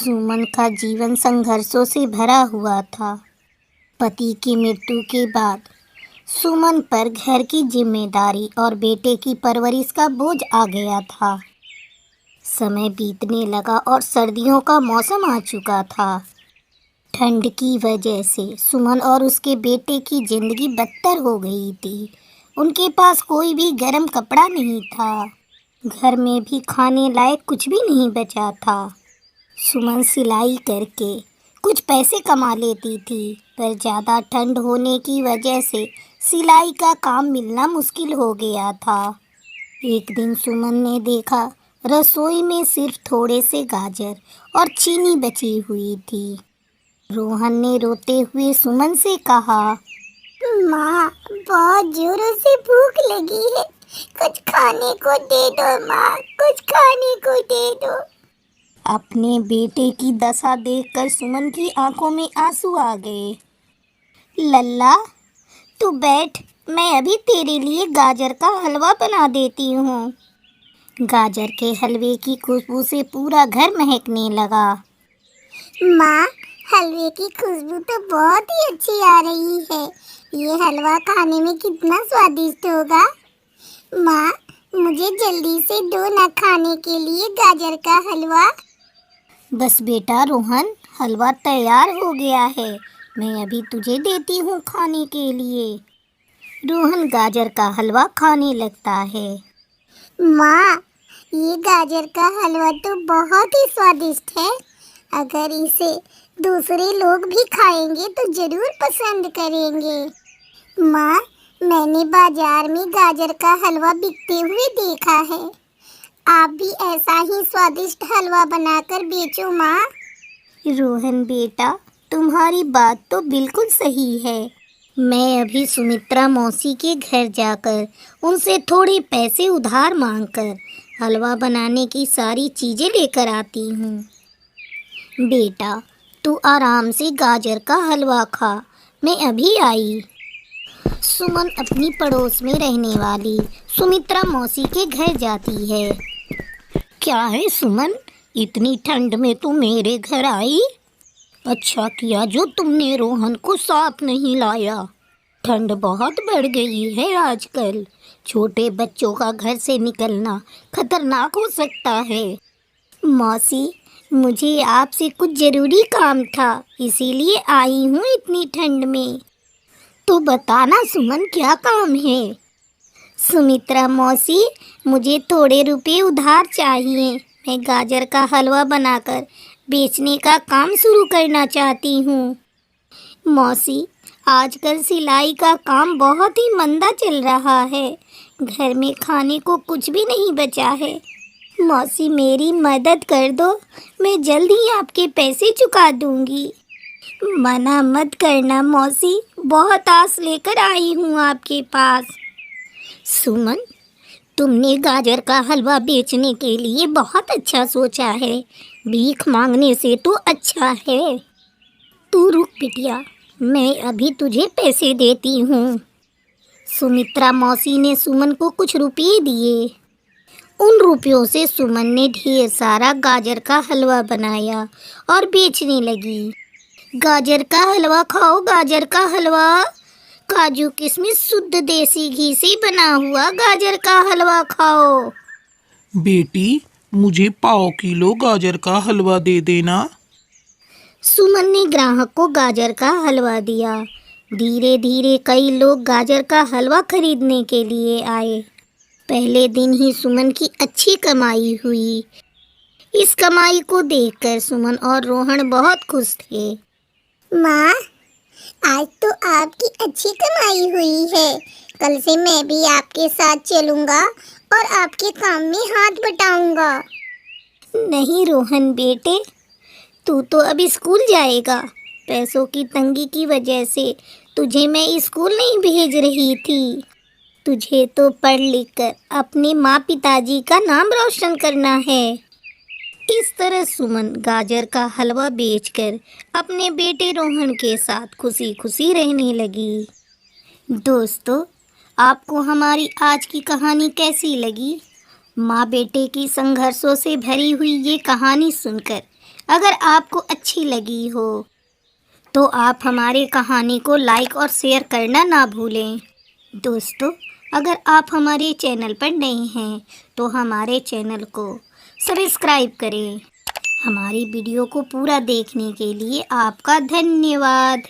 सुमन का जीवन संघर्षों से भरा हुआ था। पति की मृत्यु के बाद सुमन पर घर की जिम्मेदारी और बेटे की परवरिश का बोझ आ गया था। समय बीतने लगा और सर्दियों का मौसम आ चुका था। ठंड की वजह से सुमन और उसके बेटे की जिंदगी बदतर हो गई थी। उनके पास कोई भी गर्म कपड़ा नहीं था। घर में भी खाने लायक कुछ भी नहीं बचा था। सुमन सिलाई करके कुछ पैसे कमा लेती थी, पर ज़्यादा ठंड होने की वजह से सिलाई का काम मिलना मुश्किल हो गया था। एक दिन सुमन ने देखा रसोई में सिर्फ थोड़े से गाजर और चीनी बची हुई थी। रोहन ने रोते हुए सुमन से कहा, माँ, बहुत जोरों से भूख लगी है, कुछ खाने को दे दो माँ, कुछ खाने को दे दो। अपने बेटे की दशा देखकर सुमन की आंखों में आंसू आ गए। लल्ला, तू बैठ, मैं अभी तेरे लिए गाजर का हलवा बना देती हूँ। गाजर के हलवे की खुशबू से पूरा घर महकने लगा। माँ, हलवे की खुशबू तो बहुत ही अच्छी आ रही है। ये हलवा खाने में कितना स्वादिष्ट होगा। माँ, मुझे जल्दी से दो ना खाने के लिए गाजर का हलवा। बस बेटा रोहन, हलवा तैयार हो गया है, मैं अभी तुझे देती हूँ खाने के लिए। रोहन गाजर का हलवा खाने लगता है। माँ, ये गाजर का हलवा तो बहुत ही स्वादिष्ट है। अगर इसे दूसरे लोग भी खाएंगे तो जरूर पसंद करेंगे। माँ, मैंने बाजार में गाजर का हलवा बिकते हुए देखा है। आप भी ऐसा ही स्वादिष्ट हलवा बनाकर बेचो माँ। रोहन बेटा, तुम्हारी बात तो बिल्कुल सही है। मैं अभी सुमित्रा मौसी के घर जाकर उनसे थोड़े पैसे उधार मांगकर हलवा बनाने की सारी चीज़ें लेकर आती हूँ। बेटा, तू आराम से गाजर का हलवा खा, मैं अभी आई। सुमन अपनी पड़ोस में रहने वाली सुमित्रा मौसी के घर जाती है। क्या है सुमन, इतनी ठंड में तू मेरे घर आई? अच्छा किया जो तुमने रोहन को साथ नहीं लाया। ठंड बहुत बढ़ गई है आजकल। छोटे बच्चों का घर से निकलना खतरनाक हो सकता है। मौसी, मुझे आपसे कुछ ज़रूरी काम था, इसीलिए आई हूँ इतनी ठंड में। तो बताना सुमन, क्या काम है? सुमित्रा मौसी, मुझे थोड़े रुपए उधार चाहिए। मैं गाजर का हलवा बनाकर बेचने का काम शुरू करना चाहती हूँ। मौसी, आजकल सिलाई का काम बहुत ही मंदा चल रहा है। घर में खाने को कुछ भी नहीं बचा है। मौसी, मेरी मदद कर दो, मैं जल्द ही आपके पैसे चुका दूँगी। मना मत करना मौसी, बहुत आस लेकर आई हूँ आपके पास। सुमन, तुमने गाजर का हलवा बेचने के लिए बहुत अच्छा सोचा है। भीख मांगने से तो अच्छा है। तू रुक बिटिया, मैं अभी तुझे पैसे देती हूँ। सुमित्रा मौसी ने सुमन को कुछ रुपये दिए। उन रुपयों से सुमन ने ढेर सारा गाजर का हलवा बनाया और बेचने लगी। गाजर का हलवा खाओ, गाजर का हलवा। काजू किशमिश शुद्ध देसी घी से बना हुआ गाजर का हलवा खाओ। बेटी, मुझे पाव किलो गाजर का हलवा दे देना। सुमन ने ग्राहक को गाजर का हलवा दिया। धीरे धीरे कई लोग गाजर का हलवा खरीदने के लिए आए। पहले दिन ही सुमन की अच्छी कमाई हुई। इस कमाई को देखकर सुमन और रोहन बहुत खुश थे। माँ, आज तो आपकी अच्छी कमाई हुई है। कल से मैं भी आपके साथ चलूँगा और आपके काम में हाथ बटाऊँगा। नहीं रोहन बेटे, तू तो अभी स्कूल जाएगा। पैसों की तंगी की वजह से तुझे मैं स्कूल नहीं भेज रही थी। तुझे तो पढ़ लिख कर अपने माँ पिताजी का नाम रोशन करना है। इस तरह सुमन गाजर का हलवा बेचकर अपने बेटे रोहन के साथ खुशी खुशी रहने लगी। दोस्तों, आपको हमारी आज की कहानी कैसी लगी? माँ बेटे की संघर्षों से भरी हुई ये कहानी सुनकर अगर आपको अच्छी लगी हो तो आप हमारी कहानी को लाइक और शेयर करना ना भूलें। दोस्तों, अगर आप हमारे चैनल पर नए हैं तो हमारे चैनल को सब्सक्राइब करें। हमारी वीडियो को पूरा देखने के लिए आपका धन्यवाद।